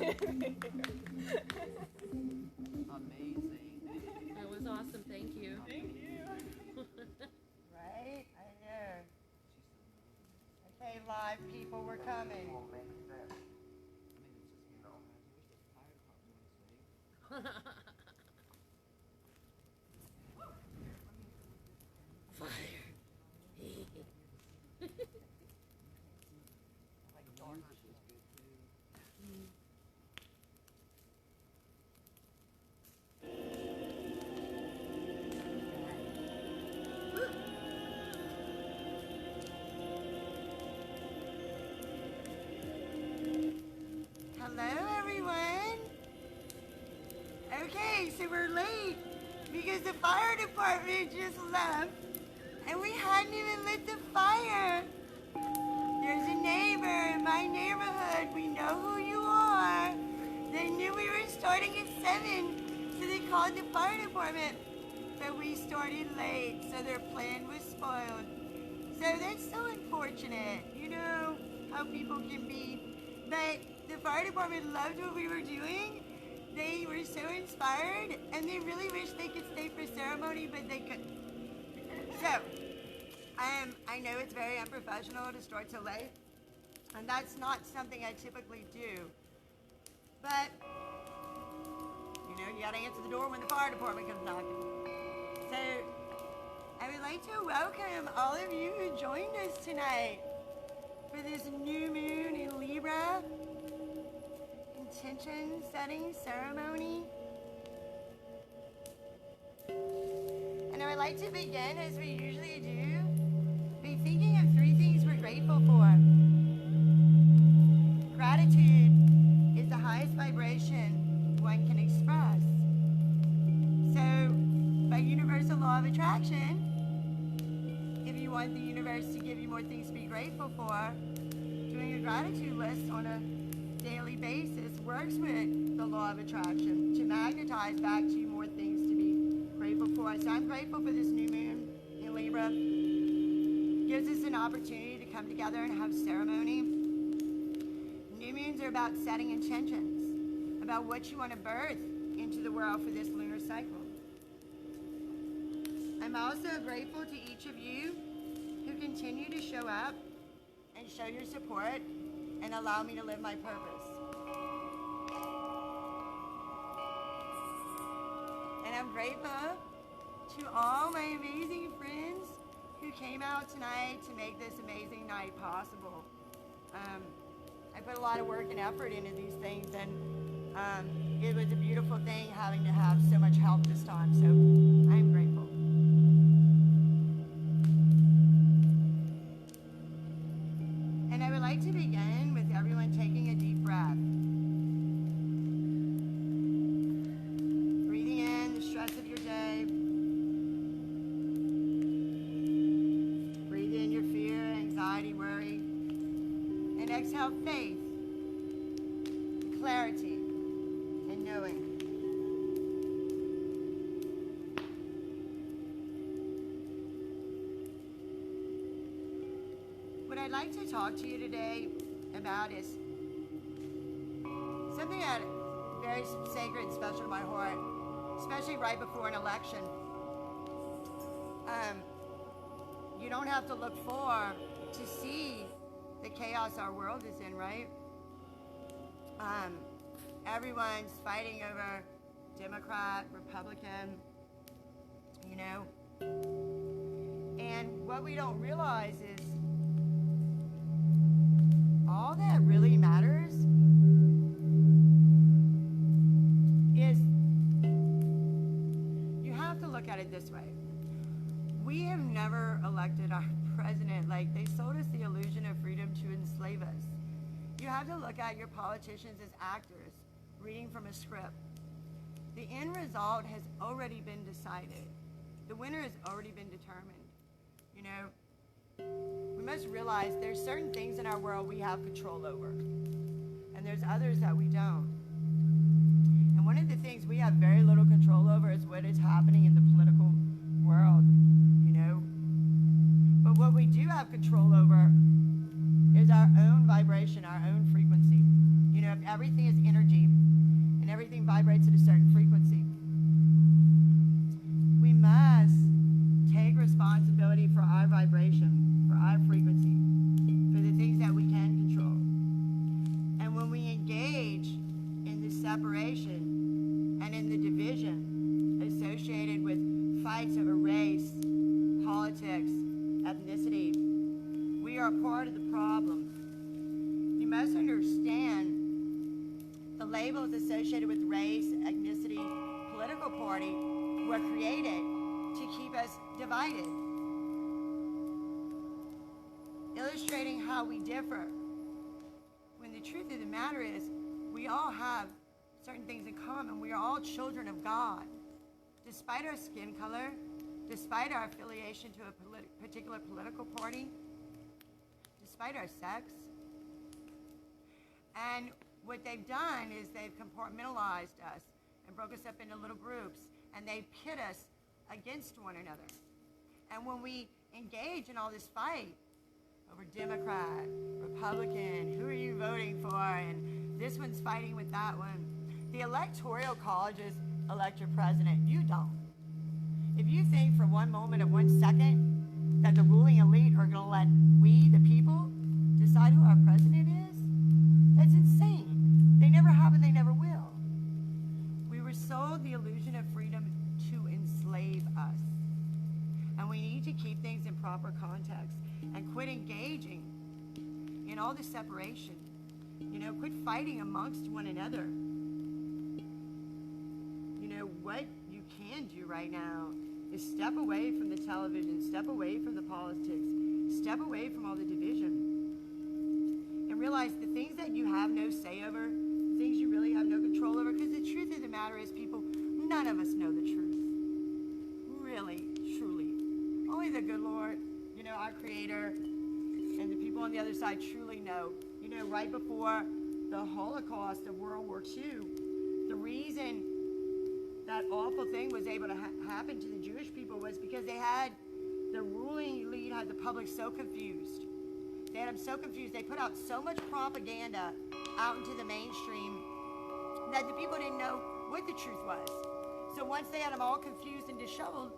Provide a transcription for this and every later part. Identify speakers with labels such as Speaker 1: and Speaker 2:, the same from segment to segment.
Speaker 1: Amazing.
Speaker 2: That was awesome. Thank you.
Speaker 3: Thank you. Right? I know. Okay, live people, we're coming.
Speaker 2: Fire.
Speaker 3: Hello, everyone. Okay, so we're late because the fire department just left and we hadn't even lit the fire. There's a neighbor in my neighborhood. We know who you are. They knew we were starting at 7, so they called the fire department. But we started late, so their plan was spoiled. So that's so unfortunate. You know how people can be. But the fire department loved what we were doing. They were so inspired, and they really wish they could stay for ceremony, but they couldn't. So, I know it's very unprofessional to start so late, and that's not something I typically do. But, you know, you gotta answer the door when the fire department comes knocking. So, I would like to welcome all of you who joined us tonight for this new moon in Libra intention setting ceremony. And I would like to begin, as we usually do, by thinking of 3 things we're grateful for. Gratitude is the highest vibration one can express. So, by universal law of attraction, if you want the universe to give you more things to be grateful for, doing a gratitude list on a daily basis works with the law of attraction to magnetize back to you more things to be grateful for. So I'm grateful for this new moon in Libra. It gives us an opportunity to come together and have ceremony. New moons are about setting intentions, about what you want to birth into the world for this lunar cycle. I'm also grateful to each of you who continue to show up and show your support and allow me to live my purpose. And I'm grateful to all my amazing friends who came out tonight to make this amazing night possible. I put a lot of work and effort into these things, and it was a beautiful thing having to have so much help this time, so I'm grateful. And I would like to begin with everyone taking a deep breath. Breathing in the stress of your day. Breathe in your fear, anxiety, worry. And exhale faith, clarity, and knowing. What I'd like to talk to you today about is something that is very sacred and special to my heart, especially right before an election. You don't have to look far to see the chaos our world is in, right? Everyone's fighting over Democrat, Republican, you know. And what we don't realize is all that really matters is you have to look at it this way. We have never elected our president. Like, they sold us the illusion of freedom to enslave us. You have to look at your politicians as actors reading from a script. The end result has already been decided. The winner has already been determined. You know, we must realize there's certain things in our world we have control over, and there's others that we don't. And one of the things we have very little control over is what is happening in the political world, you know. But what we do have control over is our own vibration, our own frequency. You know, if everything is energy, labels associated with race, ethnicity, political party were created to keep us divided, illustrating how we differ. When the truth of the matter is, we all have certain things in common. We are all children of God. Despite our skin color, despite our affiliation to a particular political party, despite our sex. And what they've done is they've compartmentalized us and broke us up into little groups, and they pit us against one another. And when we engage in all this fight over Democrat, Republican, who are you voting for, and this one's fighting with that one, the electoral colleges elect your president. You don't. If you think for one moment of 1 second that the ruling elite are going to let we, the people, decide who our president is, that's insane. They never have and they never will. We were sold the illusion of freedom to enslave us. And we need to keep things in proper context and quit engaging in all the separation. Quit fighting amongst one another. What you can do right now is step away from the television, step away from the politics, step away from all the division, and realize the things that you have no say over, the things you really have no control over, because the truth of the matter is, people, none of us know the truth. Really, truly. Only the good Lord, our Creator, and the people on the other side truly know. Right before the Holocaust of World War II, the reason that awful thing was able to happen to the Jewish people was because the ruling elite had the public so confused. They had them so confused. They put out so much propaganda out into the mainstream that the people didn't know what the truth was. So once they had them all confused and disheveled,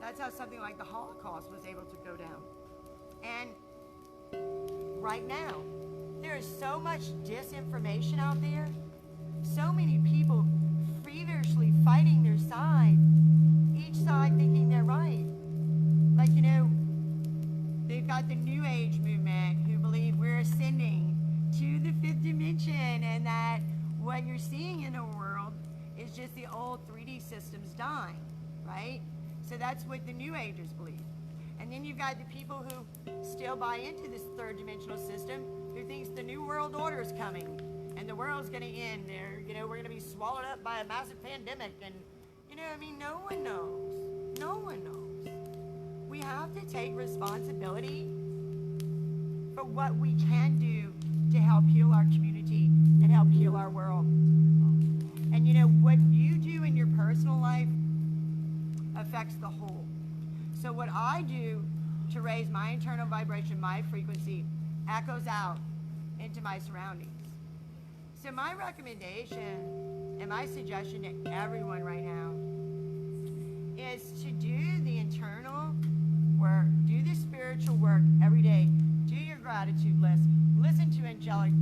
Speaker 3: that's how something like the Holocaust was able to go down. And right now, there is so much disinformation out there, so many people feverishly fighting their side, each side thinking they're right. Like, they've got the New Age movement who believe we're ascending to the fifth dimension and that what you're seeing in the world is just the old 3D systems dying, right? So that's what the New Agers believe. And then you've got the people who still buy into this third dimensional system, who thinks the New World Order is coming and the world's going to end. We're going to be swallowed up by a massive pandemic. And, no one knows. No one knows. We have to take responsibility for what we can do to help heal our community and help heal our world. And, what you do in your personal life affects the whole. So what I do to raise my internal vibration, my frequency, echoes out into my surroundings. So my recommendation and my suggestion to everyone right now is to do the internal work, do the spiritual work every day, do your gratitude list, listen to angelic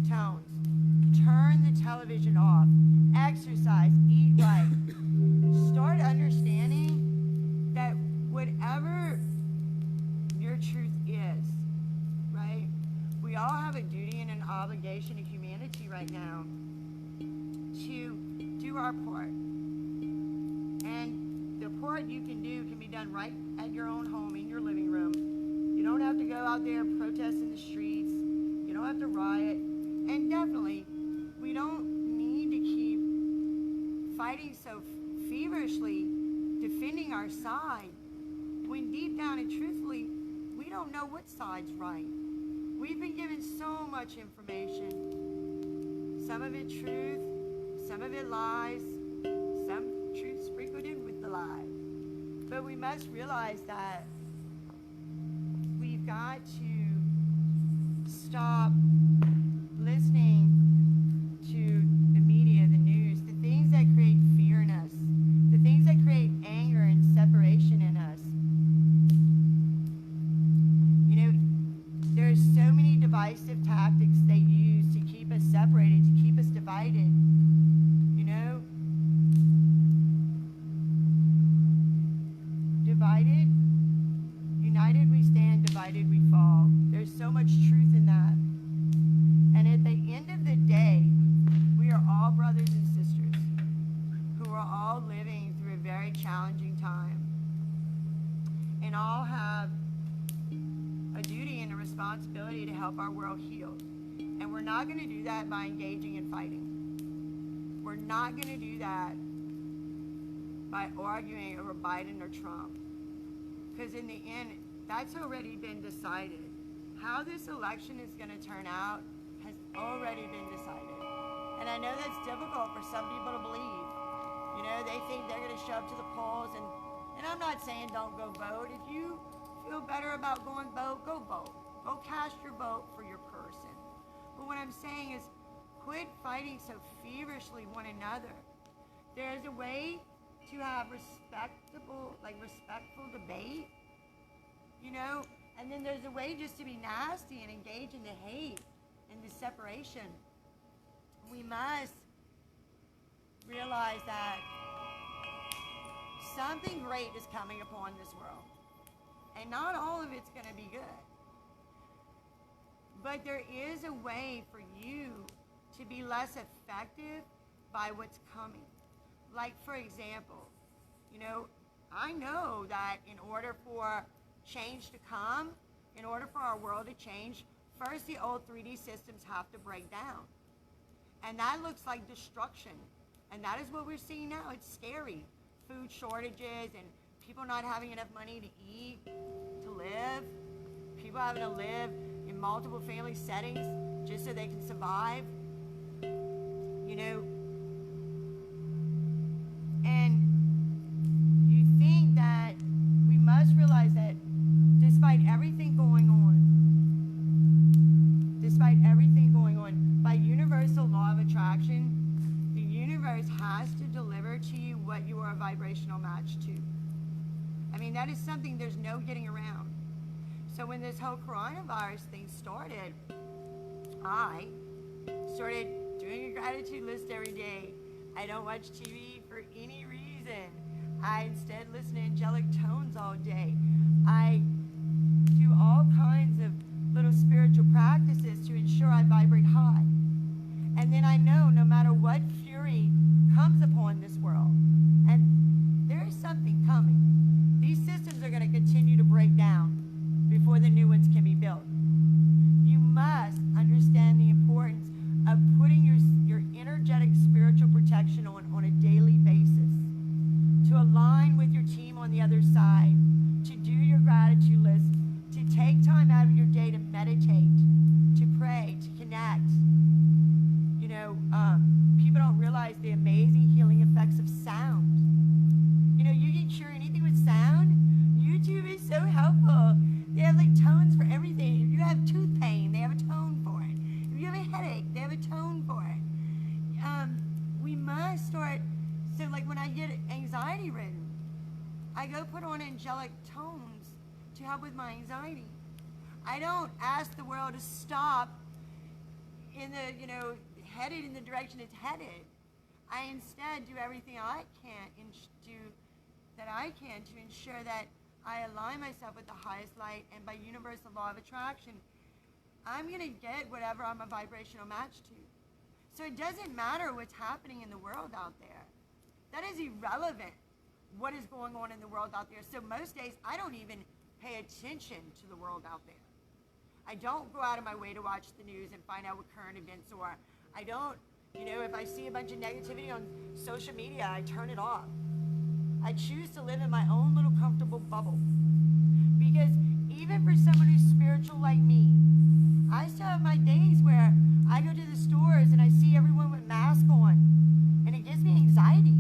Speaker 3: tones, turn the television off, exercise, eat right, start understanding that whatever your truth is, right? We all have a duty and an obligation to humanity right now to do our part. And the part you can do can be done right at your own home, in your living room. You don't have to go out there and protest in the streets. You don't have to riot. And definitely, we don't need to keep fighting so feverishly, defending our side, when deep down and truthfully, we don't know what side's right. We've been given so much information. Some of it truth, some of it lies, some truth sprinkled in with the lies. But we must realize that we've got to stop listening to the media, the news, the things that create fear in us, the things that create anger and separation in us. There's so many divisive tactics they use to keep us separated, to keep us divided. Divided, united we stand, divided we fall. There's so much truth in that. And at the end of the day, responsibility to help our world heal. And we're not going to do that by engaging in fighting. We're not going to do that by arguing over Biden or Trump. Because in the end, that's already been decided. How this election is going to turn out has already been decided. And I know that's difficult for some people to believe. You know, they think they're going to show up to the polls, and I'm not saying don't go vote. If you feel better about going vote, go vote. Go cast your vote for your person. But what I'm saying is quit fighting so feverishly one another. There's a way to have respectful debate, you know, and then there's a way just to be nasty and engage in the hate and the separation. We must realize that something great is coming upon this world. And not all of it's going to be good. But there is a way for you to be less effective by what's coming. Like, for example, you know, I know that in order for change to come, in order for our world to change, first the old 3D systems have to break down. And that looks like destruction. And that is what we're seeing now. It's scary. Food shortages and people not having enough money to eat, to live. People having to live in multiple family settings just so they can survive. You know, and you think that we must realize that despite everything going on, by universal law of attraction, the universe has to deliver to you what you are a vibrational match to. I mean, that is something there's no getting around. So when this whole coronavirus thing started, I started doing a gratitude list every day. I don't watch TV for any reason. I instead listen to angelic tones all day. I do all kinds of little spiritual practices to ensure I vibrate high. And then I know no matter what fury comes upon this world, and there is something coming, these systems are going to continue to break down before the new ones can be built. You must understand the importance of putting your energetic spiritual protection on a daily basis, to align with your team on the other side, to do your gratitude list, to take time out of your day to meditate, to pray, to connect. You know, people don't realize the amazing healing effects of sound. You know, you can cure anything with sound. YouTube is so helpful. They have like tones for everything. If you have tooth pain, they have a tone for it. If you have a headache, they have a tone for it. We must start, so like when I get anxiety ridden, I go put on angelic tones to help with my anxiety. I don't ask the world to stop in the, you know, headed in the direction it's headed. I instead do everything I can to ensure that I align myself with the highest light, and by universal law of attraction, I'm going to get whatever I'm a vibrational match to. So it doesn't matter what's happening in the world out there. That is irrelevant, what is going on in the world out there. So most days, I don't even pay attention to the world out there. I don't go out of my way to watch the news and find out what current events are. I don't, you know, if I see a bunch of negativity on social media, I turn it off. I choose to live in my own little comfortable bubble. Because even for someone who's spiritual like me, I still have my days where I go to the stores and I see everyone with masks on, and it gives me anxiety.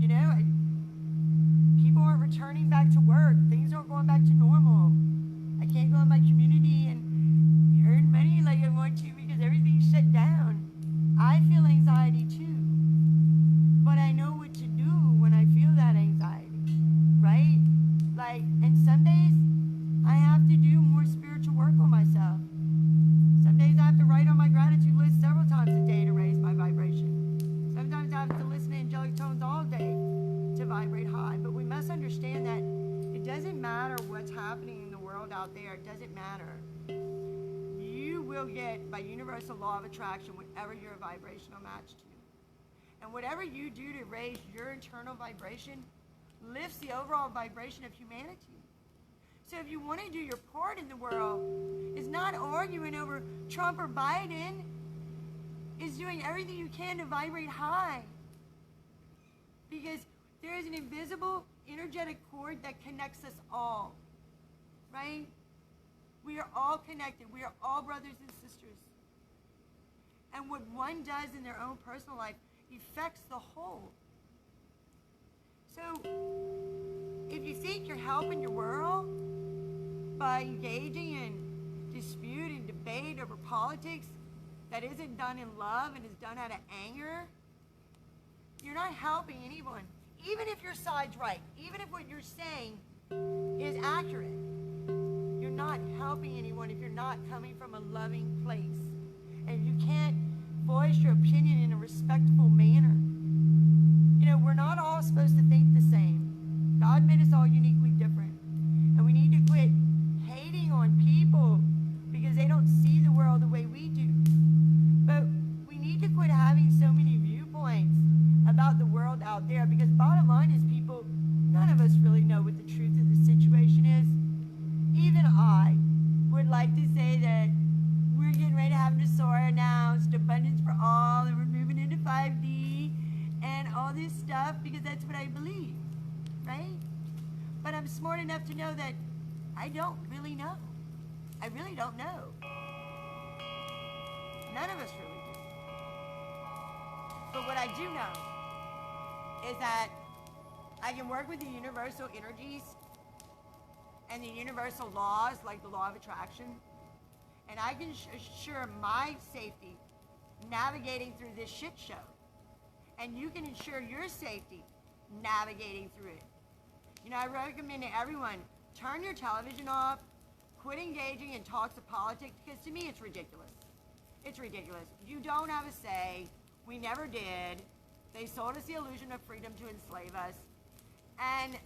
Speaker 3: You know, people aren't returning back to work. Things aren't going back to normal. I can't go in my community and earn money like I want to because everything's shut down. I feel anxiety too. But I know what to do when I feel that anxiety, right? Like, and some days I have to do more spiritual work on myself. Some days I have to write on my gratitude list several times a day to raise my vibration. Sometimes I have to listen to angelic tones all day to vibrate high. But we must understand that it doesn't matter what's happening in the world out there. It doesn't matter. You will get, by universal law of attraction, whatever you're a vibrational match to. And whatever you do to raise your internal vibration lifts the overall vibration of humanity. So if you want to do your part in the world, it's not arguing over Trump or Biden. It's doing everything you can to vibrate high. Because there is an invisible energetic cord that connects us all. Right? We are all connected. We are all brothers and sisters. And what one does in their own personal life affects the whole. So, if you think you're helping your world by engaging in dispute and debate over politics that isn't done in love and is done out of anger, you're not helping anyone. Even if your side's right, even if what you're saying is accurate, you're not helping anyone if you're not coming from a loving place. And you can't voice your opinion in a respectful manner. You know, we're not all supposed to think the same. God made us all uniquely different. And we need to quit hating on people because they don't see the world the way we do. But we need to quit having so many viewpoints about the world out there, because bottom line is, people, none of us really know what the truth of the situation is. Even I would like to say that we're getting ready to have Nasara announced, abundance for all, and we're moving into 5D and all this stuff, because that's what I believe, right? But I'm smart enough to know that I don't really know. I really don't know. None of us really do. But what I do know is that I can work with the universal energies and the universal laws, like the law of attraction, and I can assure my safety navigating through this shit show. And you can ensure your safety navigating through it. You know, I recommend to everyone, turn your television off, quit engaging in talks of politics, because to me it's ridiculous. It's ridiculous. You don't have a say. We never did. They sold us the illusion of freedom to enslave us. And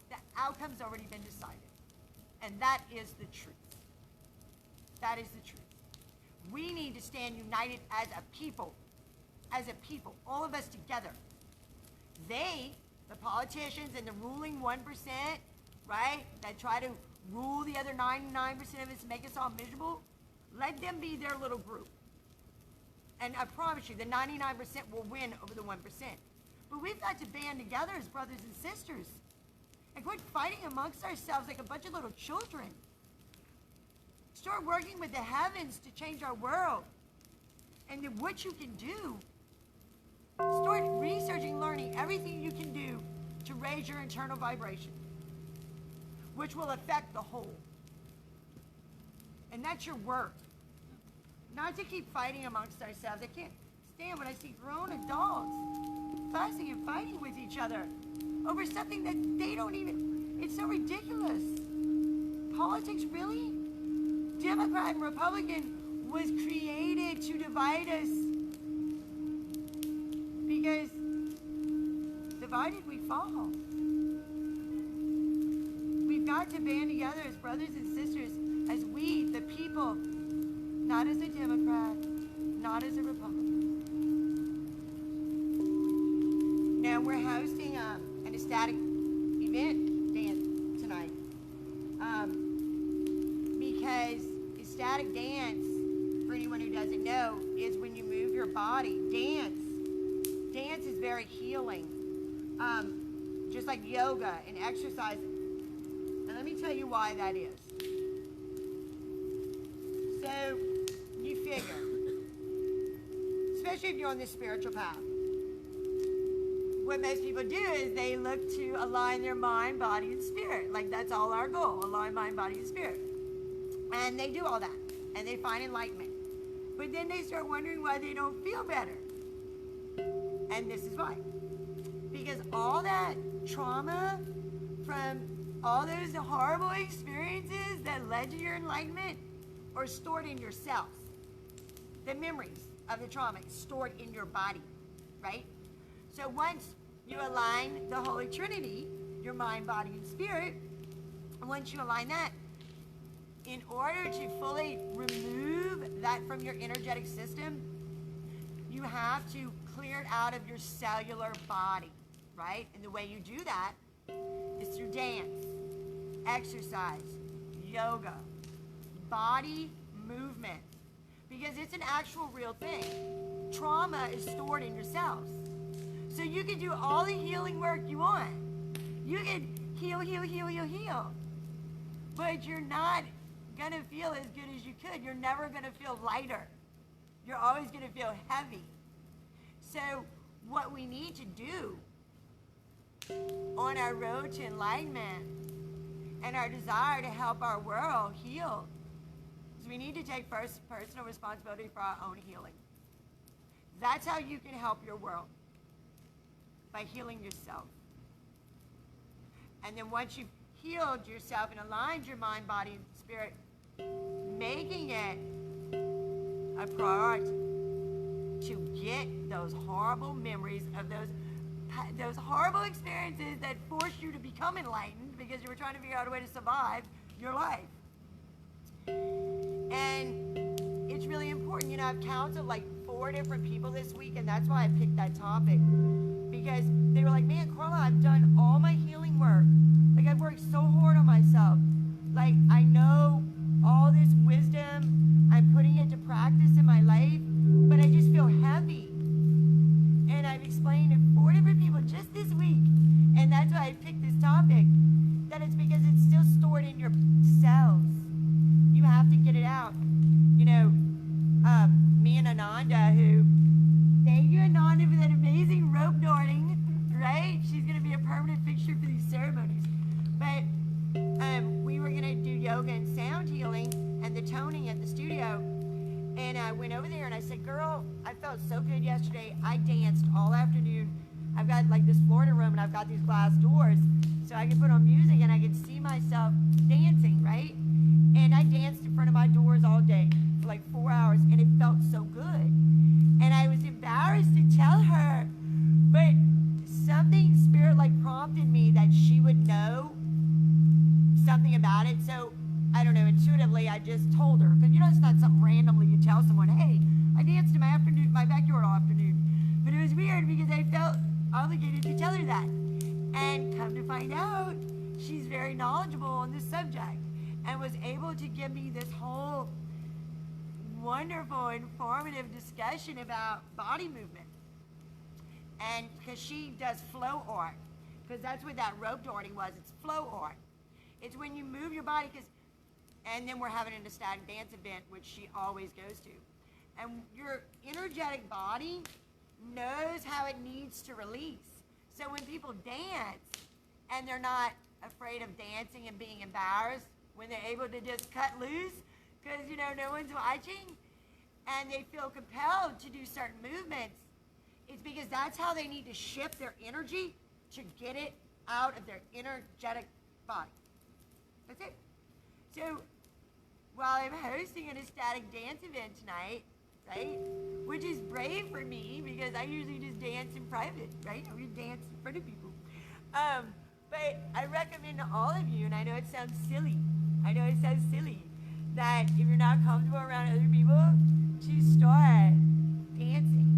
Speaker 3: the outcome's already been decided. And that is the truth. That is the truth. We need to stand united as a people. As a people. All of us together. They, the politicians and the ruling 1%, right, that try to rule the other 99% of us and make us all miserable, let them be their little group. And I promise you, the 99% will win over the 1%. But we've got to band together as brothers and sisters and quit fighting amongst ourselves like a bunch of little children. Start working with the heavens to change our world. And then what you can do, start researching, learning everything you can do to raise your internal vibration, which will affect the whole. And that's your work. Not to keep fighting amongst ourselves. I can't stand when I see grown adults fussing and fighting with each other over something that they don't even, it's so ridiculous. Politics, really? Democrat and Republican was created to divide us, because divided we fall. We've got to band together as brothers and sisters, as we, the people, not as a Democrat, not as a Republican. Now we're hosting an ecstatic event dance tonight, because ecstatic dance, for anyone who doesn't know, is when you move your body. Dance is very healing, just like yoga and exercise. And let me tell you why that is. So, you figure, especially if you're on this spiritual path, what most people do is they look to align their mind, body, and spirit. Like, that's all our goal, align mind, body, and spirit. And they do all that, and they find enlightenment. But then they start wondering why they don't feel better. And this is why. Because all that trauma from all those horrible experiences that led to your enlightenment are stored in your cells. The memories of the trauma is stored in your body, right? So once you align the Holy Trinity, your mind, body, and spirit, once you align that, in order to fully remove that from your energetic system, you have to clear it out of your cellular body, right? And the way you do that is through dance, exercise, yoga, body movement, because it's an actual real thing. Trauma is stored in your cells. So you can do all the healing work you want. You can heal. But you're not going to feel as good as you could. You're never going to feel lighter. You're always going to feel heavy. So what we need to do on our road to enlightenment and our desire to help our world heal is we need to take personal responsibility for our own healing. That's how you can help your world, by healing yourself. And then once you've healed yourself and aligned your mind, body, and spirit, making it a priority to get those horrible memories of those horrible experiences that forced you to become enlightened because you were trying to figure out a way to survive your life. And it's really important. You know, I've counseled like 4 different people this week, and that's why I picked that topic. Because they were like, man, Carla, I've done all my healing work. Like, I've worked so hard on myself. Like, I know all this wisdom. I'm putting it to practice in my life, but I just feel heavy. And I've explained to 4 different people just this week, and that's why I picked this topic, that it's because it's still stored in your cells. You have to get it out. You know, me and Ananda, thank you, Ananda, for that amazing rope darting, right? She's going to be a permanent fixture for these ceremonies. But we were going to do yoga and sound healing and the toning at the studio. And I went over there and I said, girl, I felt so good yesterday. I danced all afternoon. I've got like this Florida room and I've got these glass doors. So I can put on music and I can see myself dancing, right? And I danced in front of my doors all day for like 4 hours, and it felt so good. And I was embarrassed to tell her, but something spirit like prompted me that she would know something about it. So I don't know, intuitively I just told her, because you know, it's not something randomly you tell someone, hey, I danced in my backyard all afternoon. But it was weird because I felt obligated to tell her that. And come to find out, she's very knowledgeable on this subject and was able to give me this whole wonderful, informative discussion about body movement. And because she does flow art, because that's what that rope darting was. It's flow art. It's when you move your body, and then we're having an ecstatic dance event, which she always goes to. And your energetic body knows how it needs to release. So when people dance and they're not afraid of dancing and being embarrassed, when they're able to just cut loose because, you know, no one's watching, and they feel compelled to do certain movements, it's because that's how they need to shift their energy to get it out of their energetic body. That's it. So while I'm hosting an ecstatic dance event tonight, right, which is brave for me because I usually just dance in private, right? I would dance in front of people. But I recommend to all of you, and I know it sounds silly, that if you're not comfortable around other people, to start dancing,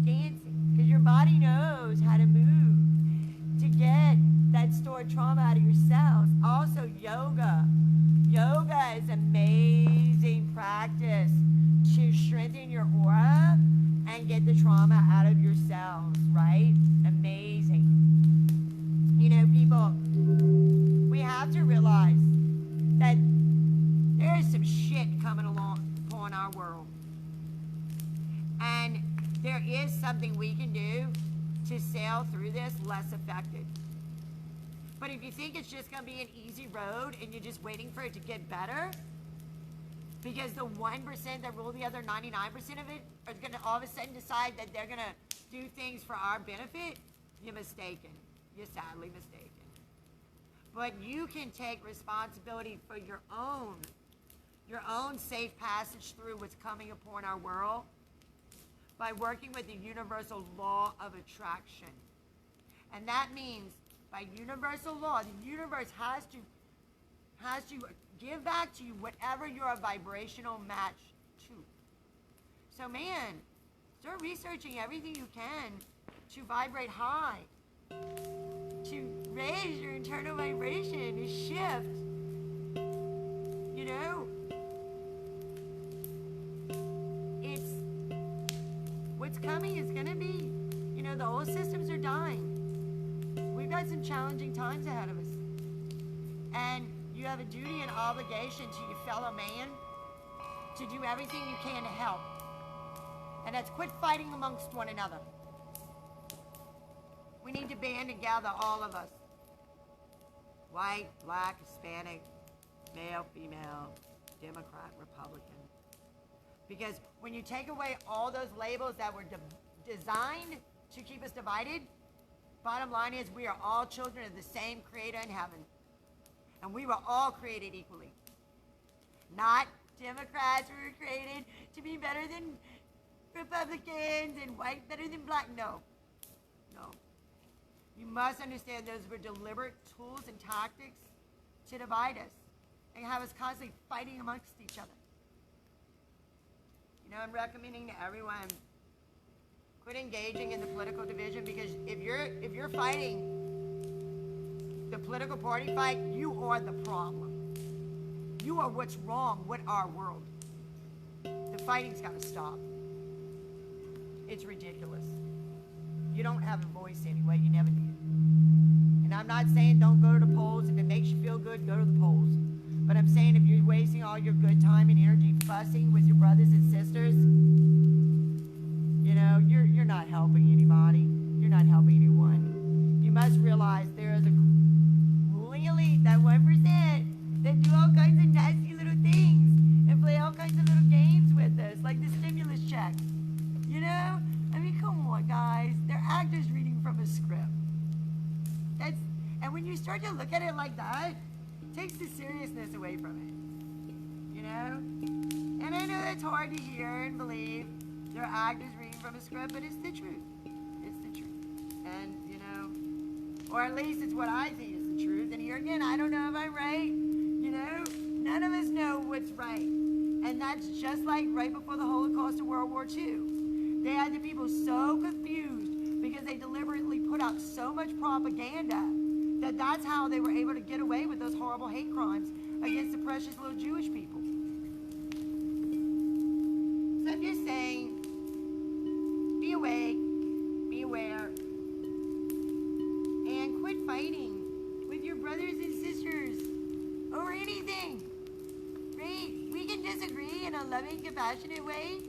Speaker 3: because your body knows how to move to get that stored trauma out of your cells. Also, yoga. Yoga is amazing practice to strengthen your aura and get the trauma out of your cells, right? Amazing. You know, people, we have to realize that there is some shit coming along upon our world. And there is something we can do to sail through this less affected. But if you think it's just going to be an easy road and you're just waiting for it to get better, because the 1% that rule the other 99% of it are going to all of a sudden decide that they're going to do things for our benefit, you're mistaken. You're sadly mistaken. But you can take responsibility for your own safe passage through what's coming upon our world by working with the universal law of attraction. And that means by universal law, the universe has to give back to you whatever you're a vibrational match to. So man, start researching everything you can to vibrate high, to raise your internal vibration, to shift. You know, it's what's coming is going to be, you know, the old systems are dying. We've got some challenging times ahead of us. And you have a duty and obligation to your fellow man to do everything you can to help. And that's quit fighting amongst one another. We need to band together, all of us. White, black, Hispanic, male, female, Democrat, Republican. Because when you take away all those labels that were designed to keep us divided, bottom line is we are all children of the same Creator in heaven. And we were all created equally. Not Democrats were created to be better than Republicans and white better than black. No. No. You must understand those were deliberate tools and tactics to divide us and have us constantly fighting amongst each other. You know, I'm recommending to everyone, quit engaging in the political division, because if you're fighting the political party fight, you are the problem. You are what's wrong with our world. The fighting's got to stop. It's ridiculous. You don't have a voice anyway. You never did. And I'm not saying don't go to the polls. If it makes you feel good, go to the polls. But I'm saying if you're wasting all your good time and energy fussing with your brothers and sisters, you know, you're not helping anybody. You're not helping anyone. You must realize there is a ruling elite, that 1%, that do all kinds of nasty little things and play all kinds of little games with us, like the stimulus check. You know? I mean, come on, guys. They're actors reading from a script. And when you start to look at it like that, it takes the seriousness away from it. You know? And I know that's hard to hear and believe. They're actors reading from a script, but it's the truth. It's the truth. And, you know, or at least it's what I see is the truth. And here again, I don't know if I'm right. You know? None of us know what's right. And that's just like right before the Holocaust of World War II. They had the people so confused because they deliberately put out so much propaganda that that's how they were able to get away with those horrible hate crimes against the precious little Jewish people. So I'm just saying, be awake, be aware, and quit fighting with your brothers and sisters over anything. Right? We can disagree in a loving, compassionate way,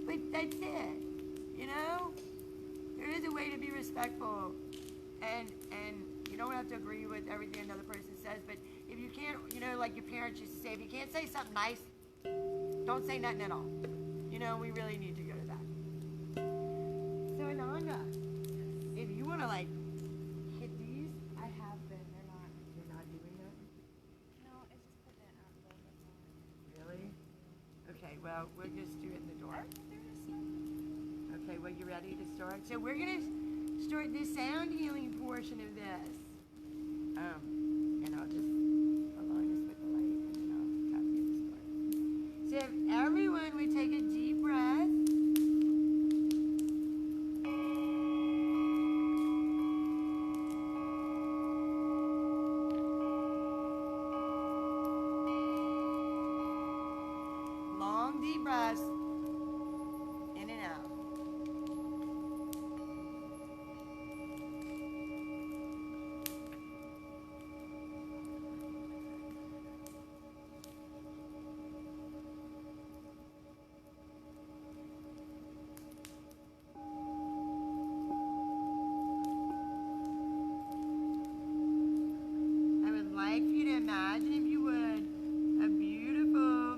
Speaker 3: but that's it. You know? There is a way to be respectful, and you don't have to agree with everything another person says, but if you can't, you know, like your parents used to say, if you can't say something nice, don't say nothing at all. You know, we really need to go to that. So Ananda, if you want to like hit these,
Speaker 1: I have been.
Speaker 3: you're not doing that?
Speaker 1: No, it's just put that out there.
Speaker 3: Really? Okay, well, we'll just do it in the dark. Okay, well, you ready to start? So we're going to start the sound healing portion of this. And I'll just align this with the light, and then I'll have you start. So if everyone would take a deep breath. Long deep breaths. In and out. I would like for you to imagine, if you would, a beautiful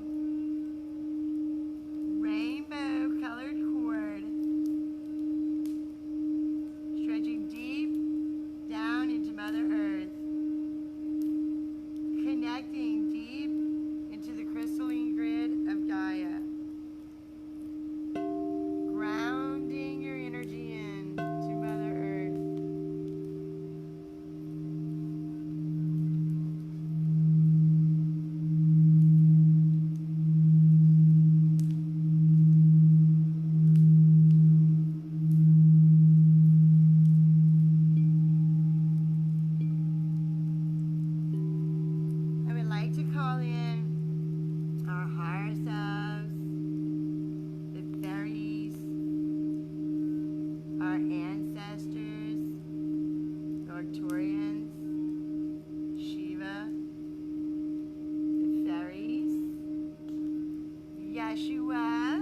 Speaker 3: Yeshua,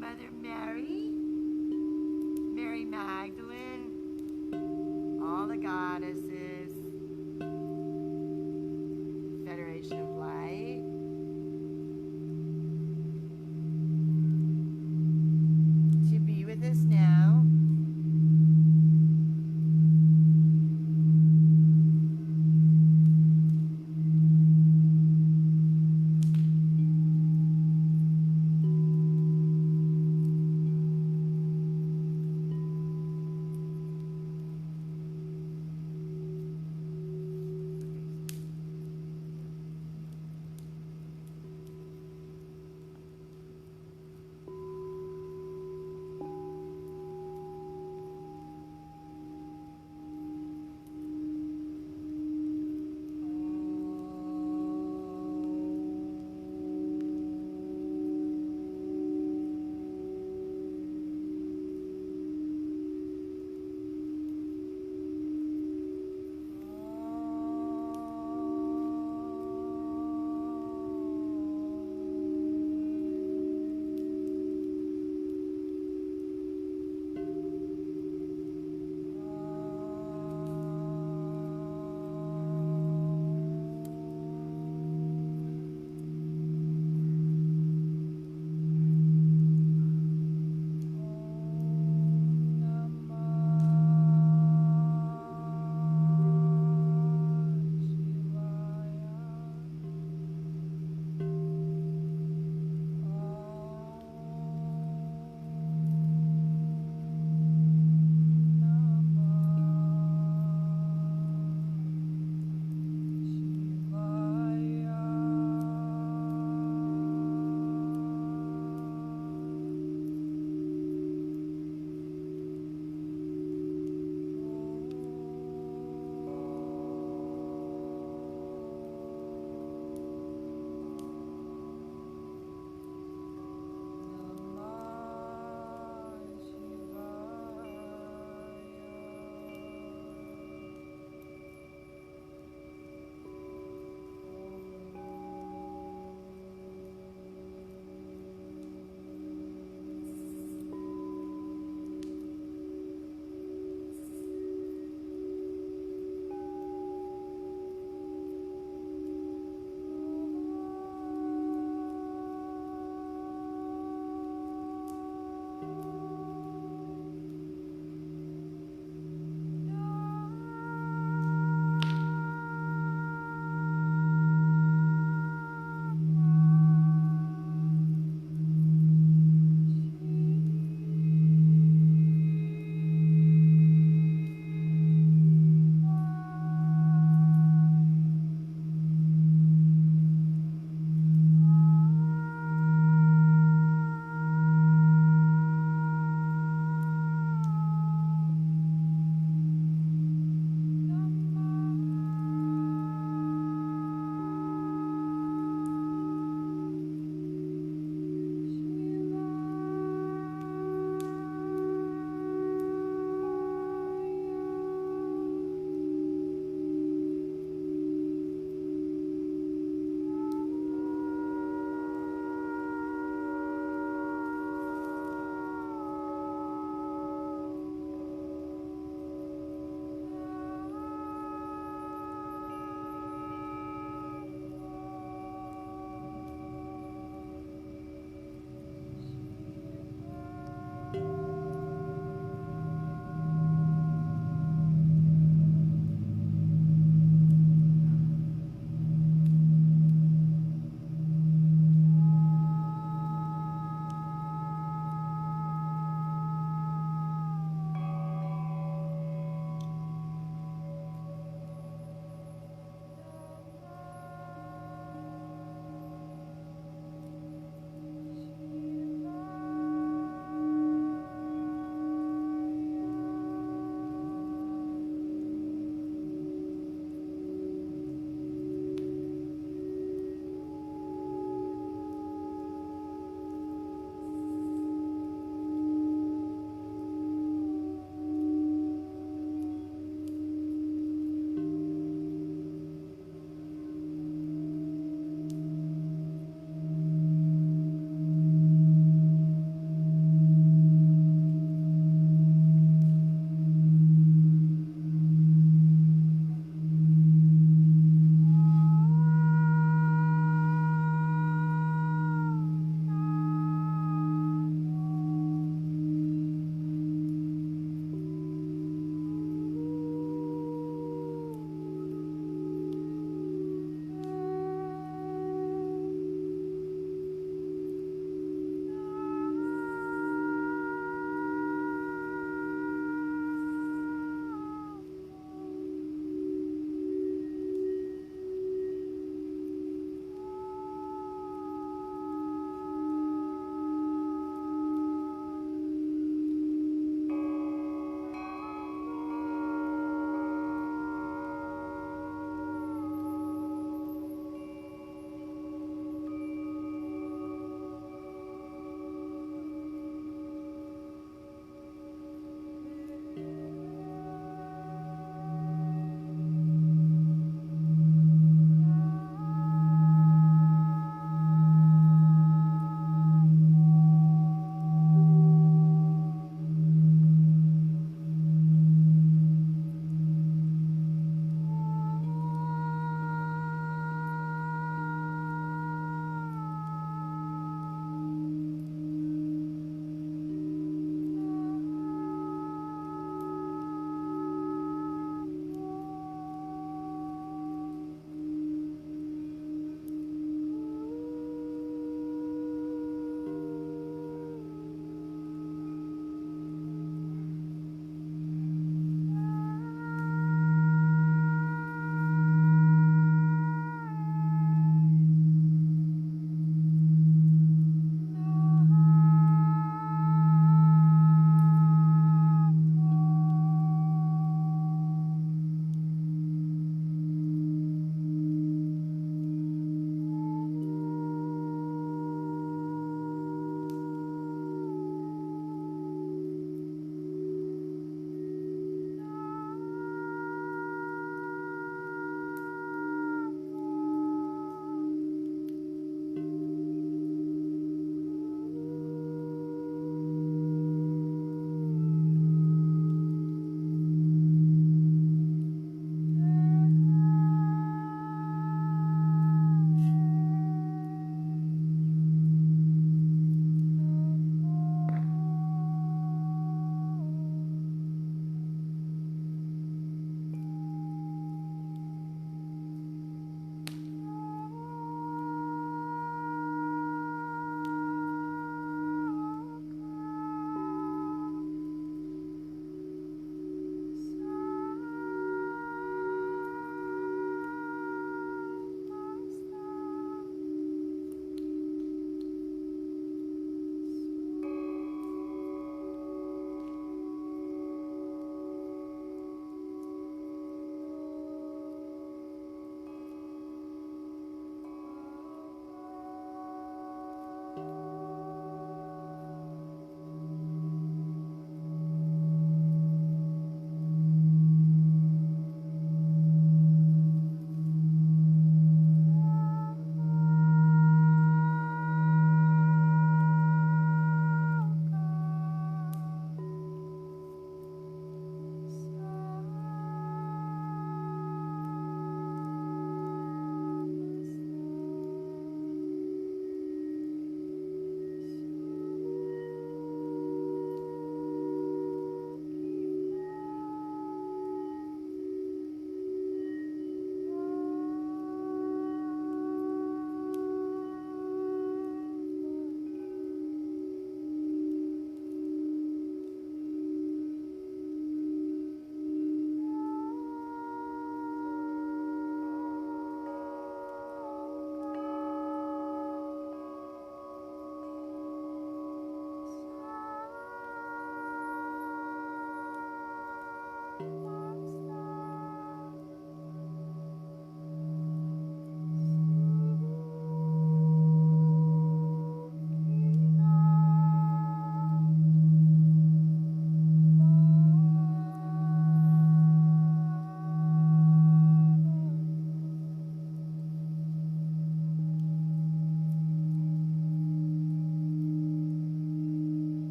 Speaker 3: Mother Mary, Mary Magdalene, all the goddesses, Federation of Light, to be with us now.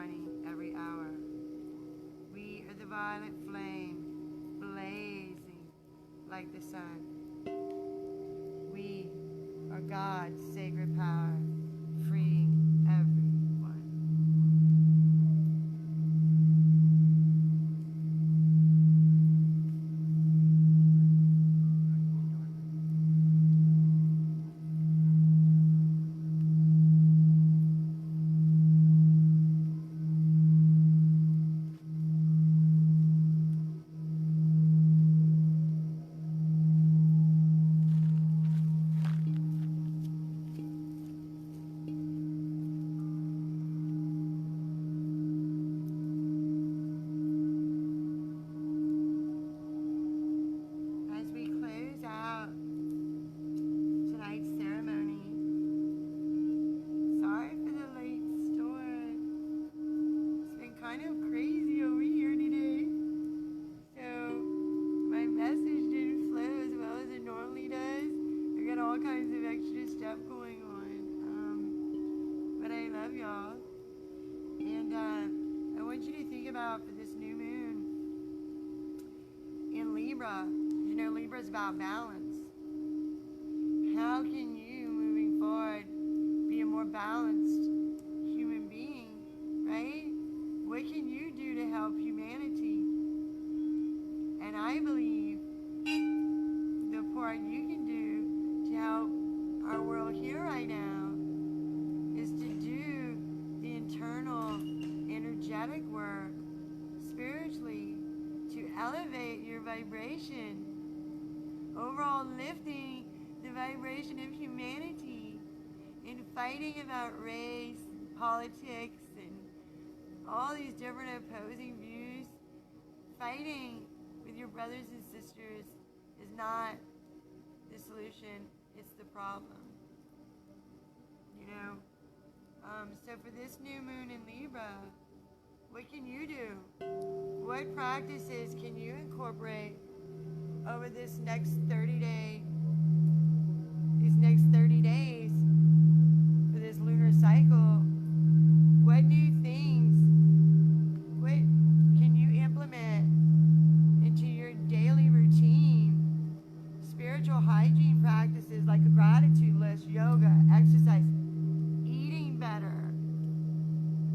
Speaker 3: shining every hour. We are the violet flame, blazing like the sun. We are God's sacred power, freeing everyone. As we close out tonight's ceremony, sorry for the late start. It's been kind of crazy over here today. So my message didn't flow as well as it normally does. I got all kinds of extra stuff going on. But I love y'all. And I want you to think about for this new moon in Libra. You know, Libra is about balance. How can you, moving forward, be a more balanced human being, right? What can you do to help humanity? And I believe the part you can do to help our world here right now is to do the internal energetic work spiritually to elevate your vibration, overall lifting the vibration of humanity in fighting about race, politics, and all these different opposing views. Fighting with your brothers and sisters is not the solution, it's the problem. You know? So for this new moon in Libra, what can you do? What practices can you incorporate over this next 30 days for this lunar cycle? What new things, what can you implement into your daily routine? Spiritual hygiene practices like a gratitude list, yoga, exercise, eating better,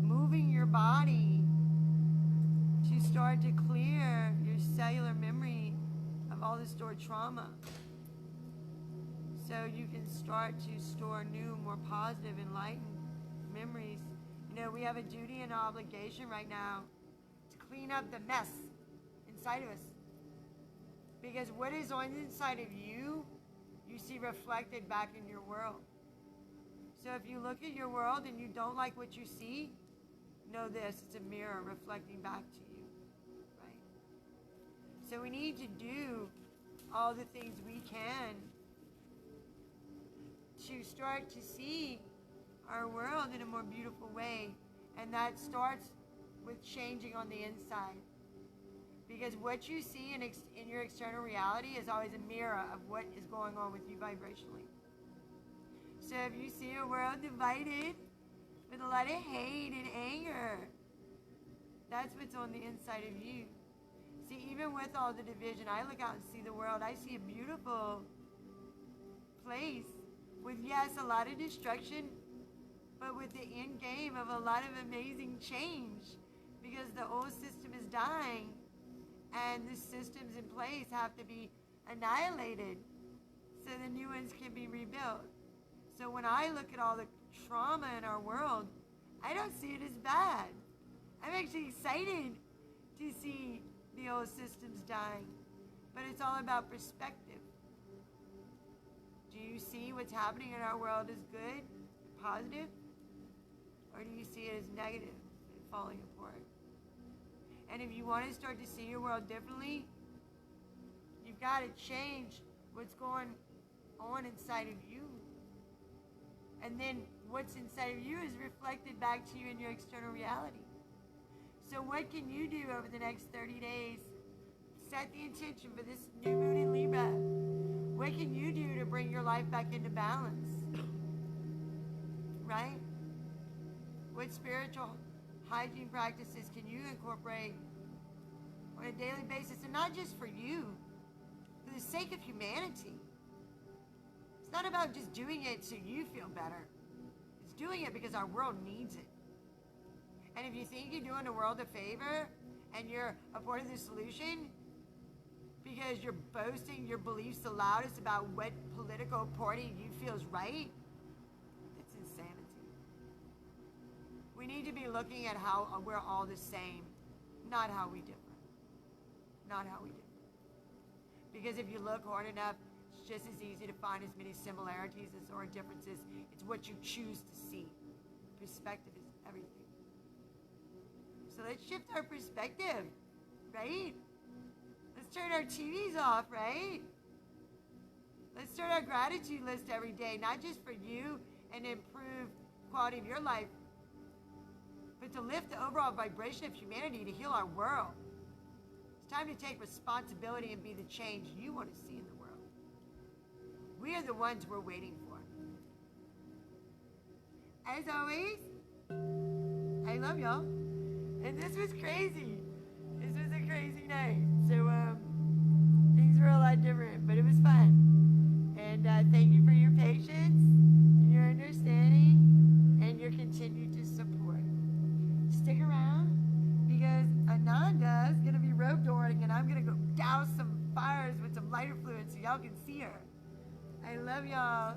Speaker 3: moving your body to start to clear your cellular memory of all the stored trauma, so you can start to store new, more positive, enlightened memories. You know, we have a duty and obligation right now to clean up the mess inside of us. Because what is on the inside of you, you see reflected back in your world. So if you look at your world and you don't like what you see, know this, it's a mirror reflecting back to you, right? So we need to do all the things we can to start to see our world in a more beautiful way. And that starts with changing on the inside. Because what you see in your external reality is always a mirror of what is going on with you vibrationally. So if you see a world divided with a lot of hate and anger, that's what's on the inside of you. See, even with all the division, I look out and see the world. I see a beautiful place with, yes, a lot of destruction, but with the end game of a lot of amazing change, because the old system is dying and the systems in place have to be annihilated so the new ones can be rebuilt. So when I look at all the trauma in our world, I don't see it as bad. I'm actually excited to see the old systems dying, but it's all about perspective. Do you see what's happening in our world as good, positive, or do you see it as negative and falling apart? And if you want to start to see your world differently, you've got to change what's going on inside of you. And then what's inside of you is reflected back to you in your external reality. So what can you do over the next 30 days? Set the intention for this new moon in Libra. What can you do to bring your life back into balance? Right? What spiritual hygiene practices can you incorporate on a daily basis, and not just for you, for the sake of humanity? It's not about just doing it so you feel better. It's doing it because our world needs it. And if you think you're doing the world a favor and you're a part of the solution because you're boasting your beliefs the loudest about what political party you feel is right, it's insanity. We need to be looking at how we're all the same, not how we differ. Not how we differ. Because if you look hard enough, it's just as easy to find as many similarities as there are differences. It's what you choose to see. Perspective is everything. So let's shift our perspective, right? Let's turn our TVs off, right? Let's start our gratitude list every day, not just for you and improve quality of your life, but to lift the overall vibration of humanity to heal our world. It's time to take responsibility and be the change you want to see in the world. We are the ones we're waiting for. As always, I love y'all. And this was crazy. This was a crazy night. So, things were a lot different, but it was fun. And thank you for your patience, and your understanding, and your continued support. Stick around, because Ananda's going to be rope dooring, and I'm going to go douse some fires with some lighter fluid so y'all can see her. I love y'all.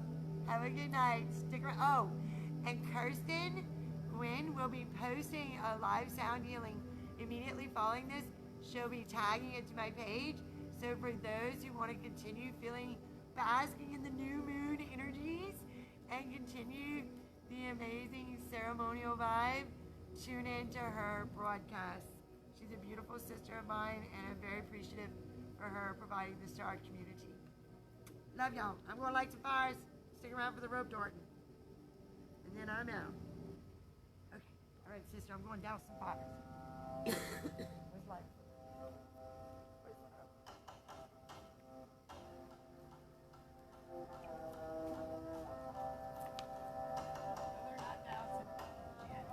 Speaker 3: Have a good night. Stick around. Oh, and Kirsten Gwynn will be posting a live sound healing immediately following this. She'll be tagging it to my page. So for those who want to continue basking in the new moon energies and continue the amazing ceremonial vibe, tune into her broadcast. She's a beautiful sister of mine, and I'm very appreciative for her providing this to our community. Love y'all. I'm going to light some fires. Stick around for the rope Dorton. And then I'm out. Okay. All right, sister, I'm going down some fires. Where's light? Where's the rope?
Speaker 1: They're not dousing yet.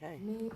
Speaker 4: Okay.
Speaker 5: Maybe